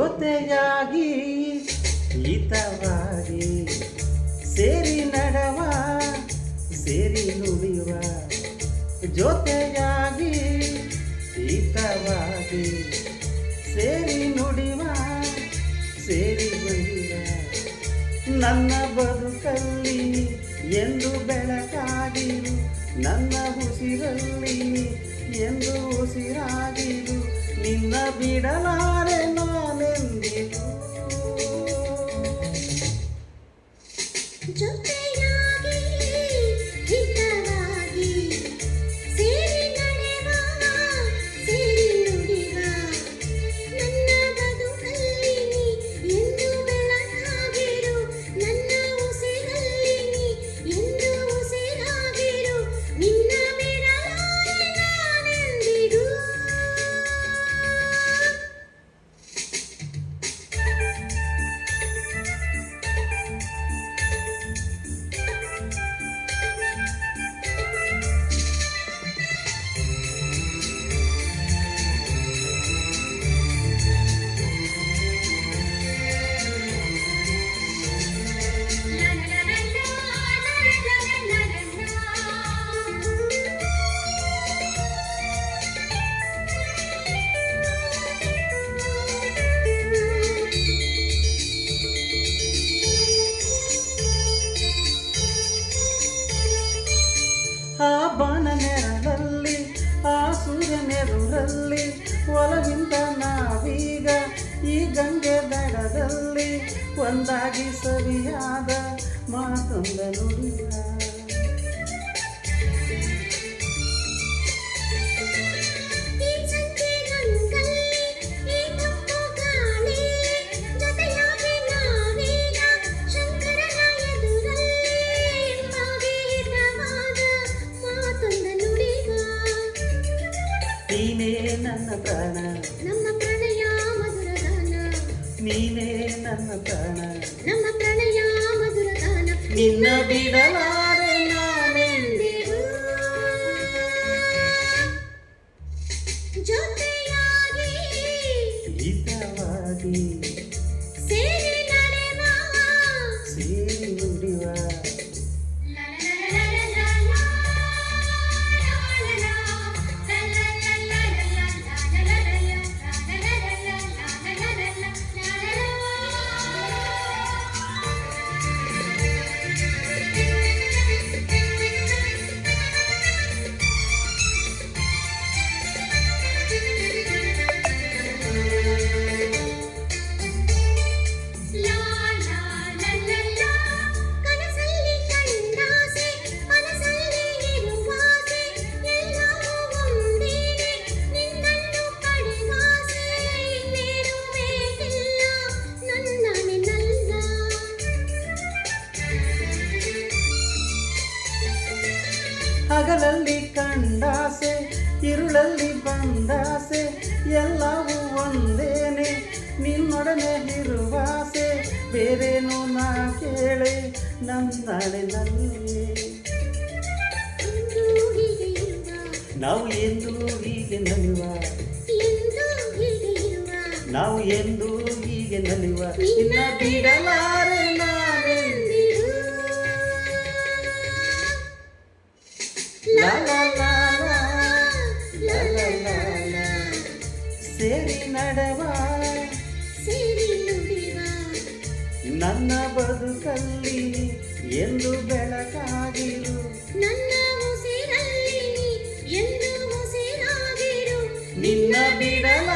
ಜೊತೆಯಾಗಿ ಹಿತವಾಗಿ ಸೇರಿ ನಡೆವ ಸೇರಿ ನುಡಿಯುವ ಜೊತೆಯಾಗಿ ಹಿತವಾಗಿ ಸೇರಿ ನುಡಿವ ಸೇರಿ ಬಳಿಯುವ ನನ್ನ ಬದುಕಲ್ಲಿ ಎಂದು ಬೆಳಕಾಗಿರು ನನ್ನ ಉಸಿರಲ್ಲಿ ಎಂದು ಉಸಿರಾಗಿರು ನಿನ್ನ ಬಿಡಲಾರೆ ನಾನೆಂದಿರು ಜೊತೆಯಾಗಿ ಹಿತವಾಗಿ ಸೇರಿ ನಡೆವ ಸೇರಿ ನುಡಿವ ನನ್ನ ಬದುಕಲ್ಲಿ ಎಂದು ಬೆಳಕಾಗಿರು ನನ್ನ ಉಸಿರಲ್ಲಿ ಎಂದು ಉಸಿರಾಗಿರು ನಿನ್ನ ಬಿಡಲಾರೆ ನಾನೆಂದಿರು ಆ ಬಾಣ ನೆರಳಲ್ಲಿ ಆ ಸೂರ್ಯ ನೆರಳಲ್ಲಿ ಒಲವಿಂದ ನಾವೀಗ ಈ ಗಂಗೆ ದಡದಲ್ಲಿ ಒಂದಾಗಿ ಸರಿಯಾದ ಮಾತೊಂದ ನುಡಿಯ ನೀನೇ ನನ್ನ ಪ್ರಾಣ ನಮ್ಮ ಪ್ರಣಯ ಮಧುರಗಾನ ನೀನೇ ನನ್ನ ಪ್ರಾಣ ನಮ್ಮ ಪ್ರಣಯ ಮಧುರಗಾನ ನಿನ್ನ ಬಿಡಲಾರೆ ನಾನೆಂದಿರು ಜೊತೆಯಾಗಿ ಹಿತವಾಗಿ ಸೇರಿ ನಡೆವ ಸೇರಿ ನುಡಿವ ಹಗಲಲ್ಲಿ ಕಂಡಾಸೆ ഇരുಳಲ್ಲಿ ಬಂದಾಸೆ ಎಲ್ಲವೂ ಒಂದೇನೆ ನಿನ್ನೊಡನೆ ಇರುವಾಸೆ ಬೇರೇನೋ ನಾ ಕೇಳೆ ನನ್ನಡೆನಲ್ಲಿ ನಾವು ಎಂದು ಹೀಗೆ ನಲಿವ ನಾವು ಎಂದು ಹೀಗೆ ನಲಿವ ನಿನ್ನ ಬಿಡಲಾರೆ ನಾನೆಂದಿರು ಲಾ ಲಾ ಲಾ ಲಾ ಲಾ ಲಾ ಲಾ ಲಾ ಸೇರಿ ನಡೆವ ಸೇರಿ ನುಡಿವ ನನ್ನ ಬದುಕಲ್ಲಿ ಎಂದು ಬೆಳಕಾಗಿರು ನನ್ನ ಉಸಿರಲ್ಲಿ ಎಂದು ಉಸಿರಾಗಿರು ನಿನ್ನ ಬಿಡಲ